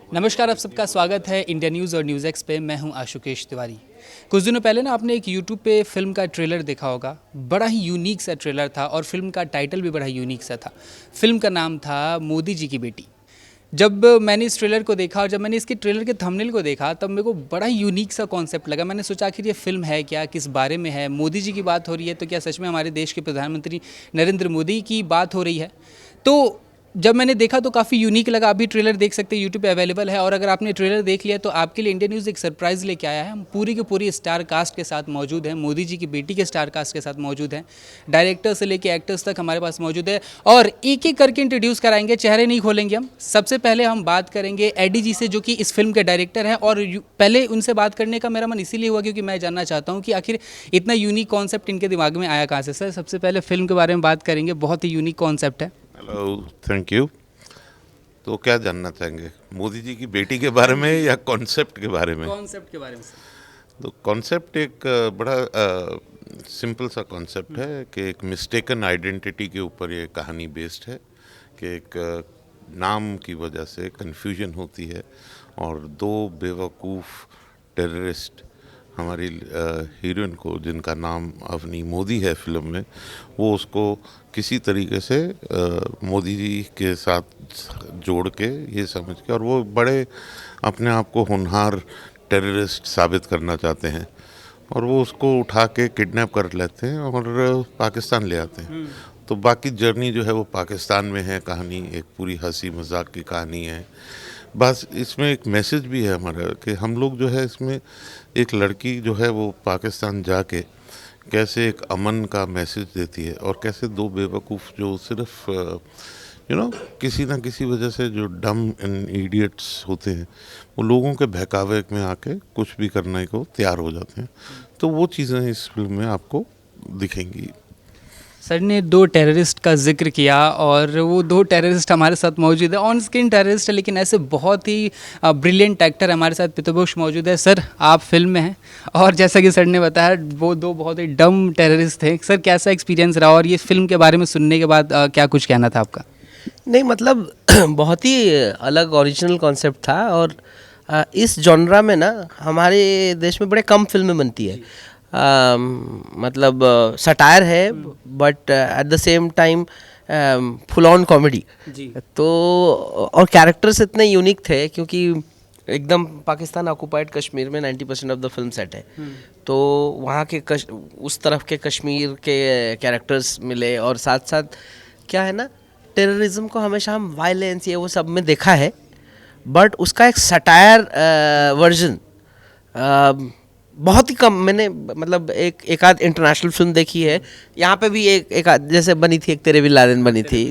नमस्कार, आप सबका स्वागत है इंडिया न्यूज़ और न्यूज़ एक्स पे। मैं हूं आशुकेश तिवारी। कुछ दिनों पहले ना आपने एक यूट्यूब पे फिल्म का ट्रेलर देखा होगा। बड़ा ही यूनिक सा ट्रेलर था और फिल्म का टाइटल भी बड़ा यूनिक सा था। फिल्म का नाम था मोदी जी की बेटी। जब मैंने इस ट्रेलर को देखा और जब मैंने इसके ट्रेलर के थंबनेल को देखा तब मेरे को बड़ा ही यूनिक सा कॉन्सेप्ट लगा। मैंने सोचा आखिर ये फिल्म है क्या, किस बारे में है। मोदी जी की बात हो रही है तो क्या सच में हमारे देश के प्रधानमंत्री नरेंद्र मोदी की बात हो रही है? तो जब मैंने देखा तो काफ़ी यूनिक लगा। अभी ट्रेलर देख सकते हैं, यूट्यूब पे अवेलेबल है। और अगर आपने ट्रेलर देख लिया तो आपके लिए इंडिया न्यूज़ एक सरप्राइज़ लेके आया है। हम पूरी की पूरी स्टार कास्ट के साथ मौजूद हैं, मोदी जी की बेटी के स्टार कास्ट के साथ मौजूद हैं। डायरेक्टर से लेके एक्टर्स तक हमारे पास मौजूद है और एक एक करके इंट्रोड्यूस कराएंगे। चेहरे नहीं खोलेंगे हम। सबसे पहले हम बात करेंगे एडी जी से, जो कि इस फिल्म के डायरेक्टर हैं। और पहले उनसे बात करने का मेरा मन इसीलिए हुआ क्योंकि मैं जानना चाहता हूँ कि आखिर इतना यूनिक कॉन्सेप्ट इनके दिमाग में आया कहाँ से। सर, सबसे पहले फिल्म के बारे में बात करेंगे। बहुत ही यूनिक कॉन्सेप्ट है। Hello, thank you. तो क्या जानना चाहेंगे, मोदी जी की बेटी के बारे में या कॉन्सेप्ट के बारे में? कॉन्सेप्ट के बारे में। तो कॉन्सेप्ट एक बड़ा सिंपल सा कॉन्सेप्ट है कि एक मिस्टेकन आइडेंटिटी के ऊपर ये कहानी बेस्ड है कि एक नाम की वजह से कन्फ्यूजन होती है और दो बेवकूफ़ टेररिस्ट हमारी हीरोइन को, जिनका नाम अवनी मोदी है फिल्म में, वो उसको किसी तरीके से मोदी जी के साथ जोड़ के ये समझ के, और वो बड़े अपने आप को होनहार टेररिस्ट साबित करना चाहते हैं और वो उसको उठा के किडनैप कर लेते हैं और पाकिस्तान ले आते हैं। तो बाकी जर्नी जो है वो पाकिस्तान में है। कहानी एक पूरी हंसी मजाक की कहानी है। बस इसमें एक मैसेज भी है हमारा कि हम लोग जो है इसमें एक लड़की जो है वो पाकिस्तान जाके कैसे एक अमन का मैसेज देती है और कैसे दो बेवकूफ़ जो सिर्फ किसी ना किसी वजह से जो डम एंड इडियट्स होते हैं, वो लोगों के बहकावे में आके कुछ भी करने को तैयार हो जाते हैं। तो वो चीज़ें इस फिल्म में आपको दिखेंगी। सर ने दो टेररिस्ट का जिक्र किया और वो दो टेररिस्ट हमारे साथ मौजूद है। ऑन स्क्रीन टेररिस्ट है लेकिन ऐसे बहुत ही ब्रिलियंट एक्टर हमारे साथ पितृभूष मौजूद है। सर, आप फिल्म में हैं और जैसा कि सर ने बताया वो दो बहुत ही डम टेररिस्ट थे। सर, कैसा एक्सपीरियंस रहा और ये फिल्म के बारे में सुनने के बाद क्या कुछ कहना था आपका? नहीं मतलब बहुत ही अलग ओरिजिनल कॉन्सेप्ट था और इस जॉनरा में ना हमारे देश में बड़े कम फिल्में बनती है। मतलब सटायर है but at the same time full on comedy. तो और कैरेक्टर्स इतने यूनिक थे क्योंकि एकदम पाकिस्तान ऑक्युपाइड कश्मीर में 90% ऑफ द फिल्म सेट है। तो वहाँ के उस तरफ के कश्मीर के कैरेक्टर्स मिले और साथ साथ क्या है ना, टेररिज्म को हमेशा हम वायलेंस ये वो सब में देखा है बट उसका एक सटायर वर्जन बहुत ही कम मैंने मतलब एक आध इंटरनेशनल फिल्म देखी है। यहाँ पे भी एक आध जैसे बनी थी, एक तेरे बिन लादेन बनी थी,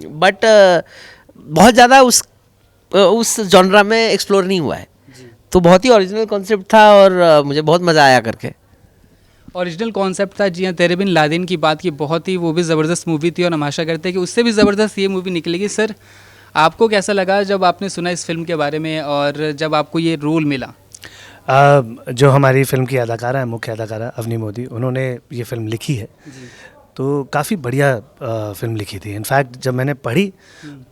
बट बहुत ज़्यादा उस जॉनरा में एक्सप्लोर नहीं हुआ है। तो बहुत ही ओरिजिनल कॉन्सेप्ट था और मुझे बहुत मज़ा आया करके। ओरिजिनल कॉन्सेप्ट था जी हाँ। तेरे बिन लादेन की बात की, बहुत ही वो भी ज़बरदस्त मूवी थी और हम आशा करते हैं कि उससे भी ज़बरदस्त ये मूवी निकलेगी। सर, आपको कैसा लगा जब आपने सुना इस फिल्म के बारे में और जब आपको ये रोल मिला? जो हमारी फिल्म की अदाकारा है, मुख्य अदाकारा अवनी मोदी, उन्होंने ये फिल्म लिखी है। तो काफ़ी बढ़िया फिल्म लिखी थी। इनफैक्ट जब मैंने पढ़ी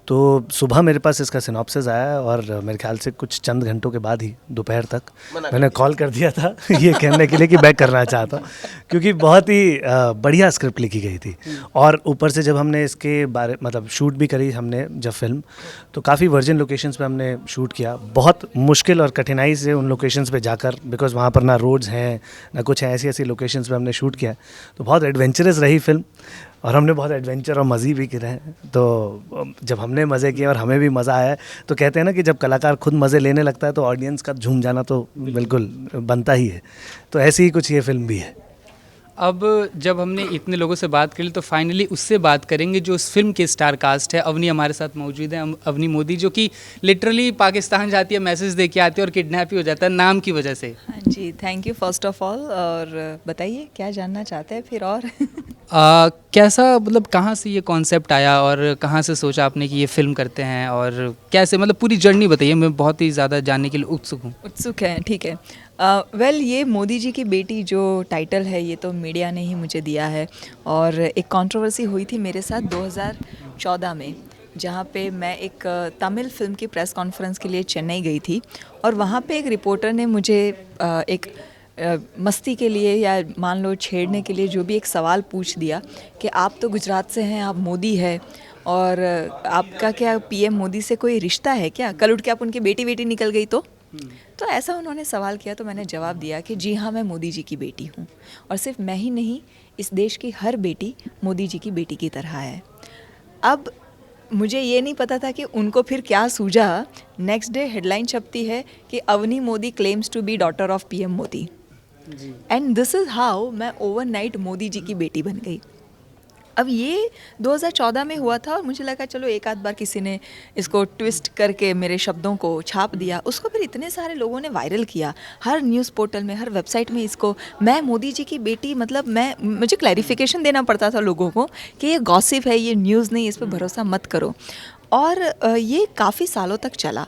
तो सुबह मेरे पास इसका सिनॉप्सिस आया और मेरे ख्याल से कुछ चंद घंटों के बाद ही दोपहर तक मैंने कॉल कर दिया था ये कहने के लिए कि मैं करना चाहता हूँ, क्योंकि बहुत ही बढ़िया स्क्रिप्ट लिखी गई थी। और ऊपर से जब हमने इसके बारे मतलब शूट भी करी हमने जब फिल्म, तो काफ़ी वर्जिन लोकेशंस पे हमने शूट किया। बहुत मुश्किल और कठिनाई से उन लोकेशंस पे जाकर, बिकॉज वहाँ पर ना रोड्स हैं ना कुछ है, ऐसी ऐसी लोकेशंस पे हमने शूट किया। तो बहुत एडवेंचरस रही फिल्म और हमने बहुत एडवेंचर और मज़े भी किए हैं। तो जब हमने मज़े किए और हमें भी मज़ा आया, तो कहते हैं ना कि जब कलाकार खुद मज़े लेने लगता है तो ऑडियंस का झूम जाना तो बिल्कुल बनता ही है। तो ऐसी ही कुछ ये फिल्म भी है। अब जब हमने इतने लोगों से बात कर ली तो फाइनली उससे बात करेंगे जो उस फिल्म के स्टार कास्ट है। अवनी हमारे साथ मौजूद है, अवनी मोदी, जो कि लिटरली पाकिस्तान जाती है, मैसेज दे के आती है और किडनैप ही हो जाता है नाम की वजह से। हाँ जी, thank you first of all. और बताइए क्या जानना चाहते हैं फिर और कैसा मतलब कहाँ से ये कॉन्सेप्ट आया और कहाँ से सोचा आपने कि ये फिल्म करते हैं और कैसे, मतलब पूरी जर्नी बताइए। मैं बहुत ही ज़्यादा जानने के लिए उत्सुक हूँ। उत्सुक है, ठीक है। वेल ये मोदी जी की बेटी जो टाइटल है ये तो मीडिया ने ही मुझे दिया है और एक कंट्रोवर्सी हुई थी मेरे साथ 2014 में जहाँ पे मैं एक तमिल फिल्म की प्रेस कॉन्फ्रेंस के लिए चेन्नई गई थी, और वहाँ पे एक रिपोर्टर ने मुझे एक मस्ती के लिए या मान लो छेड़ने के लिए जो भी एक सवाल पूछ दिया कि आप तो गुजरात से हैं, आप मोदी है, और आपका क्या पीएम मोदी से कोई रिश्ता है क्या, कल उठ के आप उनकी बेटी बेटी निकल गई तो ऐसा उन्होंने सवाल किया। तो मैंने जवाब दिया कि जी हाँ, मैं मोदी जी की बेटी हूँ, और सिर्फ मैं ही नहीं, इस देश की हर बेटी मोदी जी की बेटी की तरह है। अब मुझे ये नहीं पता था कि उनको फिर क्या सूझा। नेक्स्ट डे हेडलाइन छपती है कि Avni Modi claims to be daughter of PM Modi, and this is how मैं ओवरनाइट मोदी जी की बेटी बन गई। अब ये 2014 में हुआ था, और मुझे लगा चलो एक आध बार किसी ने इसको ट्विस्ट करके मेरे शब्दों को छाप दिया, उसको फिर इतने सारे लोगों ने वायरल किया, हर न्यूज़ पोर्टल में, हर वेबसाइट में इसको मैं मोदी जी की बेटी, मतलब मुझे क्लैरिफिकेशन देना पड़ता था लोगों को कि ये गॉसिप है, ये न्यूज़ नहीं, इस पर भरोसा मत करो। और ये काफ़ी सालों तक चला।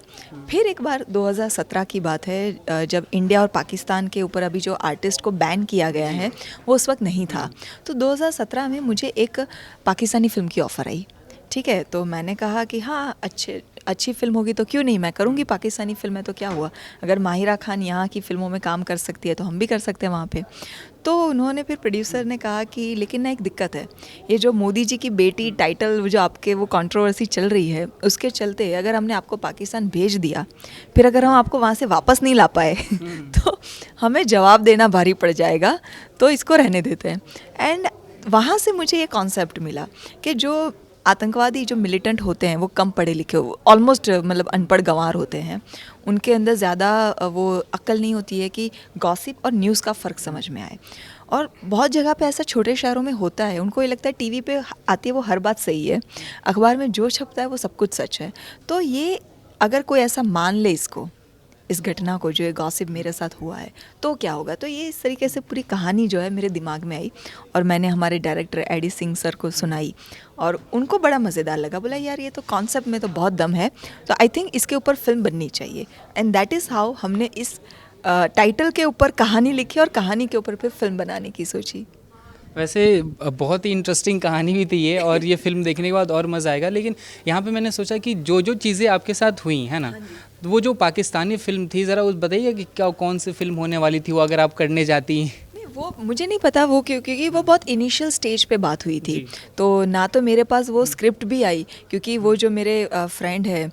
फिर एक बार 2017 की बात है, जब इंडिया और पाकिस्तान के ऊपर अभी जो आर्टिस्ट को बैन किया गया है वो उस वक्त नहीं था। तो 2017 में मुझे एक पाकिस्तानी फ़िल्म की ऑफ़र आई, ठीक है। तो मैंने कहा कि हाँ, अच्छी फ़िल्म होगी तो क्यों नहीं, मैं करूँगी पाकिस्तानी फ़िल्म है तो क्या हुआ, अगर माहिरा खान यहाँ की फ़िल्मों में काम कर सकती है तो हम भी कर सकते हैं वहाँ पे। तो उन्होंने फिर प्रोड्यूसर ने कहा कि लेकिन ना एक दिक्कत है, ये जो मोदी जी की बेटी टाइटल जो आपके वो कंट्रोवर्सी चल रही है, उसके चलते अगर हमने आपको पाकिस्तान भेज दिया, फिर अगर हम आपको वहाँ से वापस नहीं ला पाए तो हमें जवाब देना भारी पड़ जाएगा, तो इसको रहने देते हैं। एंड वहाँ से मुझे ये कॉन्सेप्ट मिला कि जो आतंकवादी जो मिलिटेंट होते हैं वो कम पढ़े लिखे, ऑलमोस्ट मतलब अनपढ़ गंवार होते हैं, उनके अंदर ज़्यादा वो अक्ल नहीं होती है कि गॉसिप और न्यूज़ का फ़र्क समझ में आए। और बहुत जगह पे ऐसा छोटे शहरों में होता है, उनको ये लगता है टीवी पे आती है वो हर बात सही है, अखबार में जो छपता है वो सब कुछ सच है। तो ये अगर कोई ऐसा मान ले इसको, इस घटना को, जो ये गॉसिप मेरे साथ हुआ है, तो क्या होगा। तो ये इस तरीके से पूरी कहानी जो है मेरे दिमाग में आई, और मैंने हमारे डायरेक्टर एडी सिंह सर को सुनाई, और उनको बड़ा मज़ेदार लगा। बोला यार ये तो कॉन्सेप्ट में तो बहुत दम है, तो आई थिंक इसके ऊपर फिल्म बननी चाहिए। एंड दैट इज़ हाउ हमने इस टाइटल के ऊपर कहानी लिखी, और कहानी के ऊपर फिर फिल्म बनाने की सोची। वैसे बहुत ही इंटरेस्टिंग कहानी भी थी ये, और ये फिल्म देखने के बाद और मज़ा आएगा। लेकिन यहाँ पे मैंने सोचा कि जो जो चीज़ें आपके साथ हुई है ना, वो जो पाकिस्तानी फिल्म थी, ज़रा उस बताइए कि क्या कौन सी फिल्म होने वाली थी वो, अगर आप करने जाती। वो मुझे नहीं पता वो क्योंकि वो बहुत इनिशियल स्टेज पे बात हुई थी, तो ना तो मेरे पास वो स्क्रिप्ट भी आई, क्योंकि वो जो मेरे फ्रेंड है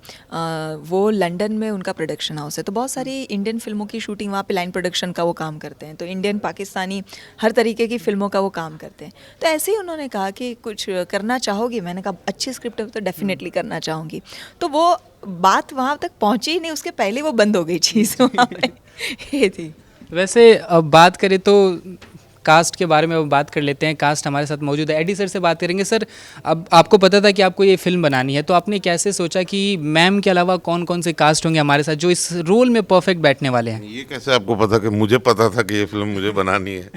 वो लंदन में उनका प्रोडक्शन हाउस है, तो बहुत सारी इंडियन फिल्मों की शूटिंग वहाँ पे लाइन प्रोडक्शन का वो काम करते हैं, तो इंडियन पाकिस्तानी हर तरीके की फिल्मों का वो काम करते हैं। तो ऐसे ही उन्होंने कहा कि कुछ करना चाहोगी, मैंने कहा अच्छी स्क्रिप्ट है तो डेफिनेटली करना चाहूँगी। तो वो बात वहाँ तक पहुँची ही नहीं, उसके पहले वो बंद हो गई चीज़ वहाँ पे। ये थी। वैसे अब बात करें तो कास्ट के बारे में अब बात कर लेते हैं। कास्ट हमारे साथ मौजूद है, एडी सर से बात करेंगे। सर, अब आपको पता था कि आपको ये फिल्म बनानी है, तो आपने कैसे सोचा कि मैम के अलावा कौन कौन से कास्ट होंगे हमारे साथ जो इस रोल में परफेक्ट बैठने वाले हैं? ये कैसे आपको पता कि मुझे पता था कि ये फिल्म मुझे बनानी है?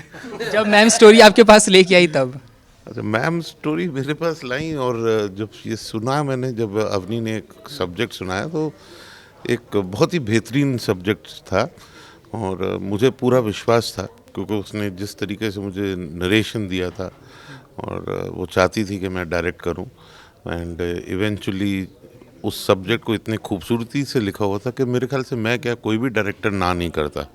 जब मैम स्टोरी आपके पास लेके आई तब? अच्छा, मैम स्टोरी मेरे पास लाई, और जब ये सुना मैंने, जब अवनी ने एक सब्जेक्ट सुनाया, तो एक बहुत ही बेहतरीन सब्जेक्ट था, और मुझे पूरा विश्वास था, क्योंकि उसने जिस तरीके से मुझे नरेशन दिया था, और वो चाहती थी कि मैं डायरेक्ट करूं, एंड इवेंचुअली उस सब्जेक्ट को इतनी खूबसूरती से लिखा हुआ था कि मेरे ख्याल से मैं क्या, कोई भी डायरेक्टर ना नहीं करता।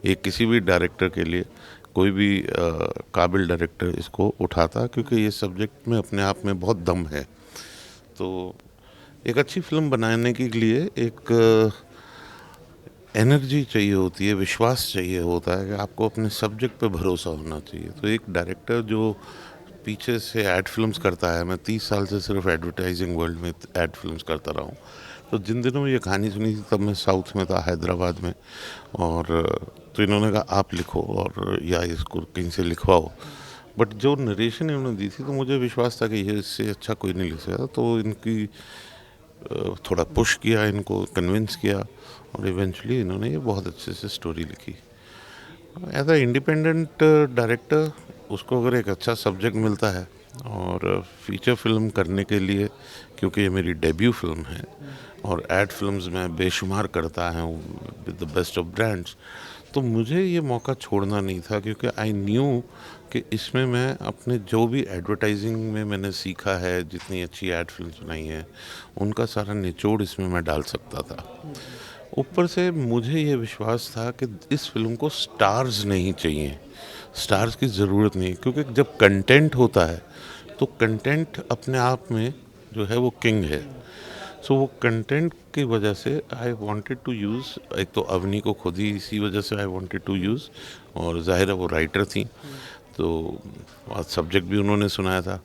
ये किसी भी डायरेक्टर के लिए, कोई भी काबिल डायरेक्टर इसको उठाता, क्योंकि ये सब्जेक्ट में अपने आप में बहुत दम है। तो एक अच्छी फिल्म बनाने के लिए एक एनर्जी चाहिए होती है, विश्वास चाहिए होता है कि आपको अपने सब्जेक्ट पे भरोसा होना चाहिए। तो एक डायरेक्टर जो पीछे से एड फिल्म्स करता है, मैं 30 साल से सिर्फ एडवर्टाइजिंग वर्ल्ड में एड फिल्म्स करता रहा हूँ, तो जिन दिनों में ये कहानी सुनी थी तब मैं साउथ में था, हैदराबाद में, और तो इन्होंने कहा आप लिखो और या इसको कहीं से लिखवाओ, बट जो नरेशन इन्होंने दी थी तो मुझे विश्वास था कि ये इससे अच्छा कोई नहीं लिख सकता। तो इनकी थोड़ा पुश किया, इनको कन्विंस किया, और इवेंचुअली इन्होंने ये बहुत अच्छे से स्टोरी लिखी। एज अ इंडिपेंडेंट डायरेक्टर उसको अगर एक अच्छा सब्जेक्ट मिलता है और फीचर फिल्म करने के लिए, क्योंकि ये मेरी डेब्यू फिल्म है और एड फिल्म्स में बेशुमार करता है with the best of brands, तो मुझे ये मौका छोड़ना नहीं था, क्योंकि आई न्यू कि इसमें मैं अपने जो भी एडवर्टाइजिंग में मैंने सीखा है, जितनी अच्छी एड फिल्म्स बनाई हैं, उनका सारा निचोड़ इसमें मैं डाल सकता था। ऊपर से मुझे ये विश्वास था कि इस फिल्म को स्टार्स नहीं चाहिए, स्टार्स की ज़रूरत नहीं, क्योंकि जब कंटेंट होता है तो कंटेंट अपने आप में जो है वो किंग है। सो वो कंटेंट की वजह से आई वांटेड टू यूज़, एक तो अवनी को खुद ही इसी वजह से आई वांटेड टू यूज़, और ज़ाहिर है वो राइटर थी तो सब्जेक्ट भी उन्होंने सुनाया था।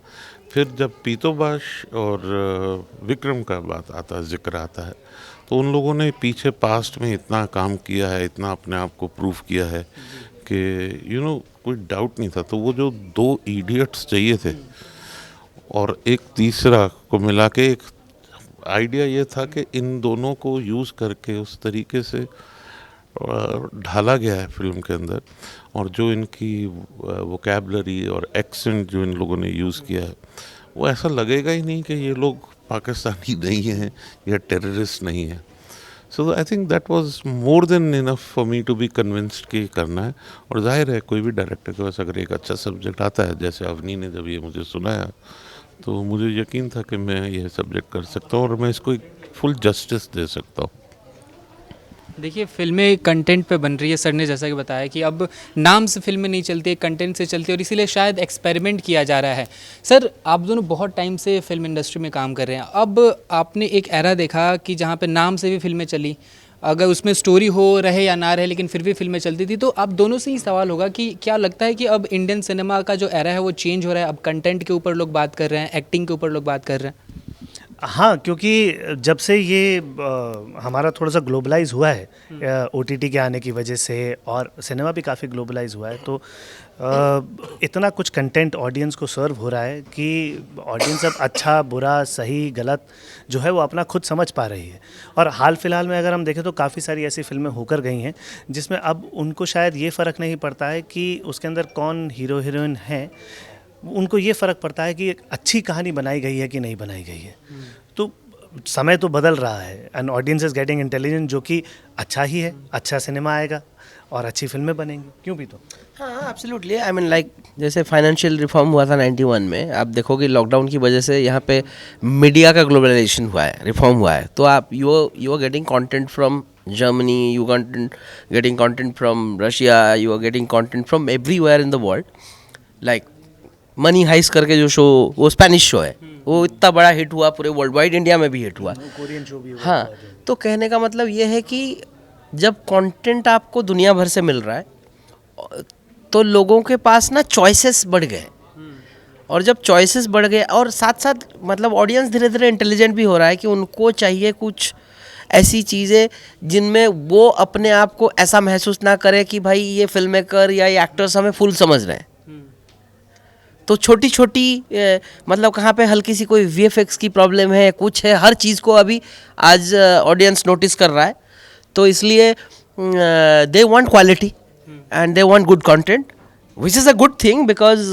फिर जब पीतोबाश और विक्रम का बात आता, जिक्र आता है, तो उन लोगों ने पीछे पास्ट में इतना काम किया है, इतना अपने आप को प्रूव किया है कि कोई डाउट नहीं था। तो वो जो दो इडियट्स चाहिए थे और एक तीसरा को मिला के एक आइडिया ये था कि इन दोनों को यूज़ करके उस तरीके से ढाला गया है फिल्म के अंदर, और जो इनकी वोकैबलरी और एक्सेंट जो इन लोगों ने यूज़ किया है, वो ऐसा लगेगा ही नहीं कि ये लोग पाकिस्तानी नहीं हैं या टेररिस्ट नहीं हैं। So I think that was more than enough for me to be convinced कि करना है। और जाहिर है कोई भी डायरेक्टर के पास अगर एक अच्छा सब्जेक्ट आता है, जैसे अवनी ने जब ये मुझे सुनाया, तो मुझे यकीन था कि मैं ये सब्जेक्ट कर सकता हूँ और मैं इसको एक फुल जस्टिस दे सकता हूँ। देखिए फिल्में कंटेंट पे बन रही है, सर ने जैसा कि बताया कि अब नाम से फिल्में नहीं चलती है, कंटेंट से चलती है, और इसीलिए शायद एक्सपेरिमेंट किया जा रहा है। सर आप दोनों बहुत टाइम से फिल्म इंडस्ट्री में काम कर रहे हैं, अब आपने एक एरा देखा कि जहाँ पे नाम से भी फिल्में चली, अगर उसमें स्टोरी हो रहे या ना रहे लेकिन फिर भी फिल्में चलती थी। तो आप दोनों से ही सवाल होगा कि क्या लगता है कि अब इंडियन सिनेमा का जो एरा है वो चेंज हो रहा है, अब कंटेंट के ऊपर लोग बात कर रहे हैं, एक्टिंग के ऊपर लोग बात कर रहे हैं? हाँ, क्योंकि जब से ये हमारा थोड़ा सा ग्लोबलाइज हुआ है ओटीटी के आने की वजह से, और सिनेमा भी काफ़ी ग्लोबलाइज हुआ है, तो इतना कुछ कंटेंट ऑडियंस को सर्व हो रहा है कि ऑडियंस अब अच्छा बुरा सही गलत जो है वो अपना खुद समझ पा रही है। और हाल फिलहाल में अगर हम देखें तो काफ़ी सारी ऐसी फिल्में होकर गई हैं जिसमें अब उनको शायद ये फ़र्क नहीं पड़ता है कि उसके अंदर कौन हीरो हीरोइन है, उनको ये फ़र्क पड़ता है कि एक अच्छी कहानी बनाई गई है कि नहीं बनाई गई है। तो समय तो बदल रहा है and audience is getting intelligent, जो कि अच्छा ही है, अच्छा सिनेमा आएगा और अच्छी फिल्में बनेंगी, क्यों भी। तो हाँ एब्सोल्युटली, आई मीन लाइक जैसे फाइनेंशियल रिफॉर्म हुआ था 91 में, आप देखोगे लॉकडाउन की वजह से यहाँ पे मीडिया का ग्लोबलाइजेशन हुआ है, रिफॉर्म हुआ है, तो आप you are getting content from Germany, you getting content from Russia, you are getting content from everywhere in the world. Like money heist करके जो शो, वो स्पेनिश शो है, वो इतना बड़ा हिट हुआ, पूरे वर्ल्ड वाइड, इंडिया में भी हिट हुआ, कोरियन शो भी। हाँ, तो कहने का मतलब ये है कि जब कंटेंट आपको दुनिया भर से मिल रहा है तो लोगों के पास ना चॉइसेस बढ़ गए, और जब चॉइसेस बढ़ गए और साथ साथ मतलब ऑडियंस धीरे धीरे इंटेलिजेंट भी हो रहा है कि उनको चाहिए कुछ ऐसी चीज़ें जिनमें वो अपने आप को ऐसा महसूस ना करे कि भाई ये फिल्म मेकर या ये एक्टर्स हमें फुल समझ रहे हैं। तो छोटी छोटी मतलब कहाँ पे हल्की सी कोई वीएफएक्स की प्रॉब्लम है, कुछ है, हर चीज़ को अभी आज ऑडियंस नोटिस कर रहा है, तो इसलिए they want quality and they want good content, which is a good thing, because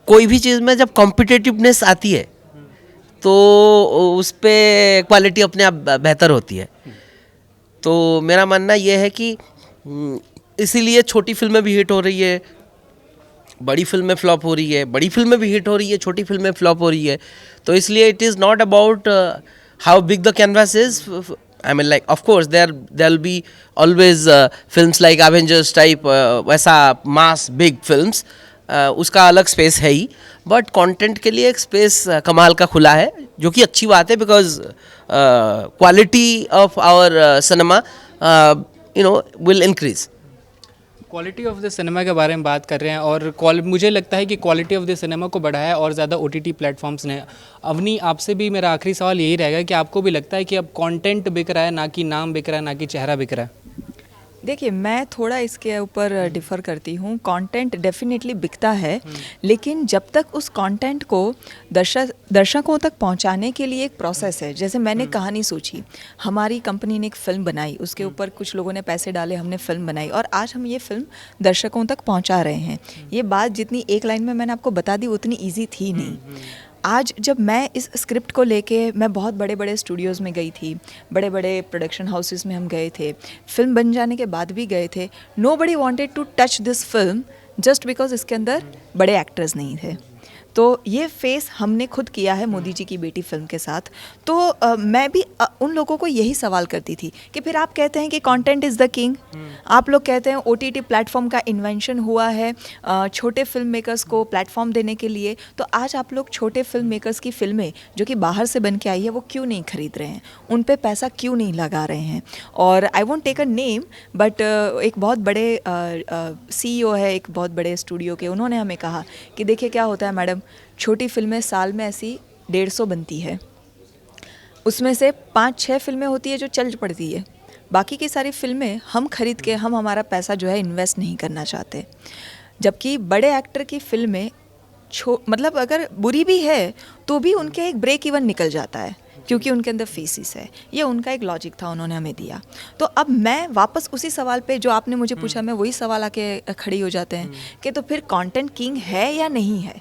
कोई भी चीज़ में जब कॉम्पिटिटिवनेस आती है तो उस पर क्वालिटी अपने आप बेहतर होती है। तो मेरा मानना ये है कि इसीलिए छोटी फिल्में भी हिट हो रही है, बड़ी फिल्में फ्लॉप हो रही है, बड़ी फिल्में भी हिट हो रही है, छोटी फिल्में फ्लॉप हो रही है। तो इसलिए it is not about how big the canvas is. I mean, like, of course, there'll be always films like Avengers type, वैसा mass big films, उसका अलग स्पेस है ही, बट कंटेंट के लिए एक स्पेस कमाल का खुला है, जो कि अच्छी बात है, because quality of our cinema will increase. Quality of the cinema के बारे में बात कर रहे हैं, और मुझे लगता है कि क्वालिटी ऑफ द सिनेमा को बढ़ाया और ज़्यादा ओटीटी प्लेटफॉर्म्स ने। अवनी, आपसे भी मेरा आखिरी सवाल यही रहेगा कि आपको भी लगता है कि अब कंटेंट बिक रहा है, ना कि नाम बिक रहा है, ना कि चेहरा बिक रहा है? देखिए, मैं थोड़ा इसके ऊपर डिफ़र करती हूँ। कंटेंट डेफिनेटली बिकता है, लेकिन जब तक उस कंटेंट को दर्शकों तक पहुँचाने के लिए एक प्रोसेस है। जैसे मैंने कहानी सोची, हमारी कंपनी ने एक फ़िल्म बनाई, उसके ऊपर कुछ लोगों ने पैसे डाले, हमने फ़िल्म बनाई और आज हम ये फ़िल्म दर्शकों तक पहुँचा रहे हैं। ये बात जितनी एक लाइन में मैंने आपको बता दी उतनी ईजी थी नहीं। आज जब मैं इस स्क्रिप्ट को लेके मैं बहुत बड़े बड़े स्टूडियोज़ में गई थी, बड़े बड़े प्रोडक्शन हाउसेस में हम गए थे, फिल्म बन जाने के बाद भी गए थे। Nobody wanted to touch this film just because इसके अंदर बड़े एक्टर्स नहीं थे। तो ये फेस हमने खुद किया है मोदी जी की बेटी फिल्म के साथ। तो मैं भी उन लोगों को यही सवाल करती थी कि फिर आप कहते हैं कि कंटेंट इज़ द किंग, आप लोग कहते हैं OTT प्लेटफॉर्म का इन्वेंशन हुआ है छोटे फिल्म मेकर्स को प्लेटफॉर्म देने के लिए, तो आज आप लोग छोटे फिल्म मेकर्स की फिल्में जो कि बाहर से बन के आई है वो क्यों नहीं खरीद रहे हैं, उन पे पैसा क्यों नहीं लगा रहे हैं। और I won't take a name, but एक बहुत बड़े CEO है एक बहुत बड़े स्टूडियो के, उन्होंने हमें कहा कि देखिए क्या होता है मैडम, छोटी फिल्में साल में ऐसी 150 बनती है, उसमें से 5-6 फिल्में होती है जो चल पड़ती है, बाकी की सारी फिल्में हम खरीद के हम हमारा पैसा जो है इन्वेस्ट नहीं करना चाहते। जबकि बड़े एक्टर की फिल्में मतलब अगर बुरी भी है तो भी उनके एक ब्रेक इवन निकल जाता है क्योंकि उनके अंदर फेसिस है। ये उनका एक लॉजिक था, उन्होंने हमें दिया। तो अब मैं वापस उसी सवाल पे जो आपने मुझे पूछा, मैं वही सवाल आके खड़ी हो जाते हैं कि तो फिर कंटेंट किंग है या नहीं है।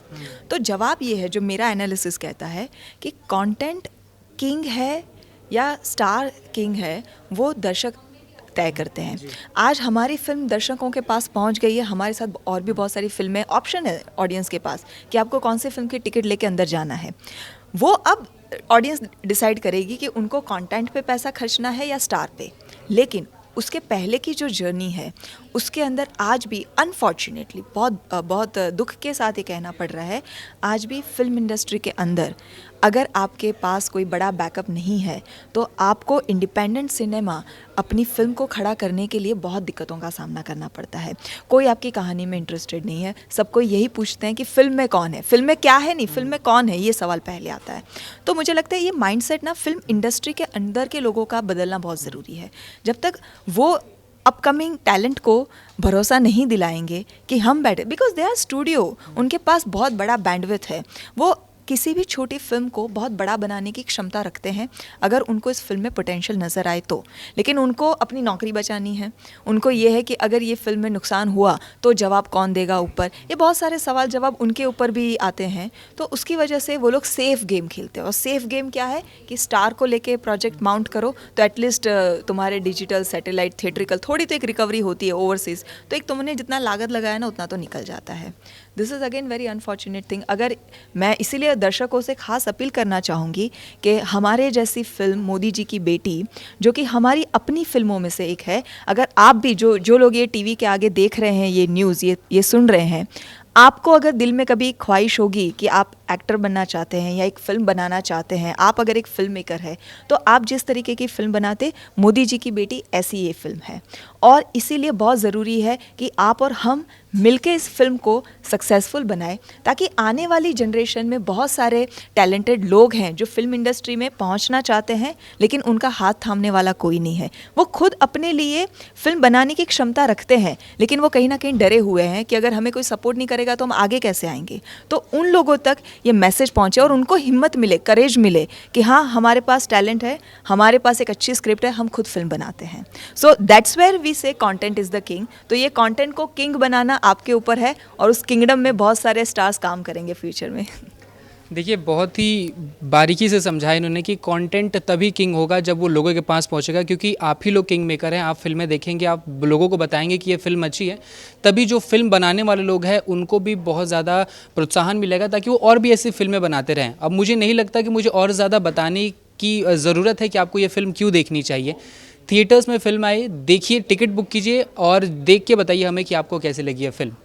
तो जवाब ये है, जो मेरा एनालिसिस कहता है कि कंटेंट किंग है या स्टार किंग है वो दर्शक तय करते हैं। आज हमारी फिल्म दर्शकों के पास पहुंच गई है, हमारे साथ और भी बहुत सारी फिल्में, ऑप्शन है ऑडियंस के पास कि आपको कौन सी फिल्म की टिकट लेके अंदर जाना है। वो अब ऑडियंस डिसाइड करेगी कि उनको कंटेंट पे पैसा खर्चना है या स्टार पे। लेकिन उसके पहले की जो जर्नी है उसके अंदर आज भी अनफॉर्चुनेटली बहुत दुख के साथ ये कहना पड़ रहा है, आज भी फिल्म इंडस्ट्री के अंदर अगर आपके पास कोई बड़ा बैकअप नहीं है तो आपको इंडिपेंडेंट सिनेमा अपनी फिल्म को खड़ा करने के लिए बहुत दिक्कतों का सामना करना पड़ता है। कोई आपकी कहानी में इंटरेस्टेड नहीं है, सबको यही पूछते हैं कि फिल्म में कौन है, फिल्म में क्या है, नहीं फिल्म में कौन है, ये सवाल पहले आता है। तो मुझे लगता है ये माइंडसेट ना फिल्म इंडस्ट्री के अंदर के लोगों का बदलना बहुत ज़रूरी है। जब तक वो अपकमिंग टैलेंट को भरोसा नहीं दिलाएंगे कि हम बैठे, बिकॉज दे आर स्टूडियो, उनके पास बहुत बड़ा बैंडविड्थ है, वो किसी भी छोटी फिल्म को बहुत बड़ा बनाने की क्षमता रखते हैं अगर उनको इस फिल्म में पोटेंशियल नज़र आए तो। लेकिन उनको अपनी नौकरी बचानी है, उनको ये है कि अगर ये फिल्म में नुकसान हुआ तो जवाब कौन देगा ऊपर, ये बहुत सारे सवाल जवाब उनके ऊपर भी आते हैं। तो उसकी वजह से वो लोग सेफ गेम खेलते हैं। और सेफ गेम क्या है कि स्टार को लेके प्रोजेक्ट माउंट करो तो एटलीस्ट तुम्हारे डिजिटल सैटेलाइट थिएट्रिकल थोड़ी तो एक रिकवरी होती है ओवरसीज़, तो एक तुमने जितना लागत लगाया ना उतना तो निकल जाता है। This is again very unfortunate thing. अगर मैं इसीलिए दर्शकों से खास अपील करना चाहूँगी कि हमारे जैसी फिल्म मोदी जी की बेटी, जो कि हमारी अपनी फिल्मों में से एक है, अगर आप भी जो लोग ये टीवी के आगे देख रहे हैं, ये न्यूज़ ये सुन रहे हैं, आपको अगर दिल में कभी ख्वाहिश होगी कि आप एक्टर बनना चाहते हैं या एक फ़िल्म बनाना चाहते हैं, आप अगर एक फ़िल्म मेकर है, तो आप जिस तरीके की फ़िल्म बनाते, मोदी जी की बेटी ऐसी ये फ़िल्म है। और इसीलिए बहुत ज़रूरी है कि आप और हम मिलके इस फिल्म को सक्सेसफुल बनाएं, ताकि आने वाली जनरेशन में बहुत सारे टैलेंटेड लोग हैं जो फिल्म इंडस्ट्री में पहुंचना चाहते हैं लेकिन उनका हाथ थामने वाला कोई नहीं है। वो खुद अपने लिए फिल्म बनाने की क्षमता रखते हैं लेकिन वो कहीं ना कहीं डरे हुए हैं कि अगर हमें कोई सपोर्ट नहीं करेगा तो हम आगे कैसे आएंगे। तो उन लोगों तक ये मैसेज पहुंचे और उनको हिम्मत मिले, करेज मिले कि हाँ, हमारे पास टैलेंट है, हमारे पास एक अच्छी स्क्रिप्ट है, हम खुद फिल्म बनाते हैं। सो दैट्स वेयर वी से कंटेंट इज़ द किंग। तो ये कंटेंट को किंग बनाना आपके ऊपर है और उस किंगडम में बहुत सारे स्टार्स काम करेंगे फ्यूचर में। देखिए, बहुत ही बारीकी से समझाया इन्होंने कि कंटेंट तभी किंग होगा जब वो लोगों के पास पहुंचेगा, क्योंकि आप ही लोग किंग मेकर हैं। आप फिल्में देखेंगे, आप लोगों को बताएंगे कि ये फिल्म अच्छी है, तभी जो फिल्म बनाने वाले लोग हैं उनको भी बहुत ज़्यादा प्रोत्साहन मिलेगा ताकि वो और भी ऐसी फिल्में बनाते रहें। अब मुझे नहीं लगता कि मुझे और ज़्यादा बताने की ज़रूरत है कि आपको ये फिल्म क्यों देखनी चाहिए। थिएटर्स में फिल्म आई, देखिए, टिकट बुक कीजिए और देख के बताइए हमें कि आपको कैसे लगी है फिल्म।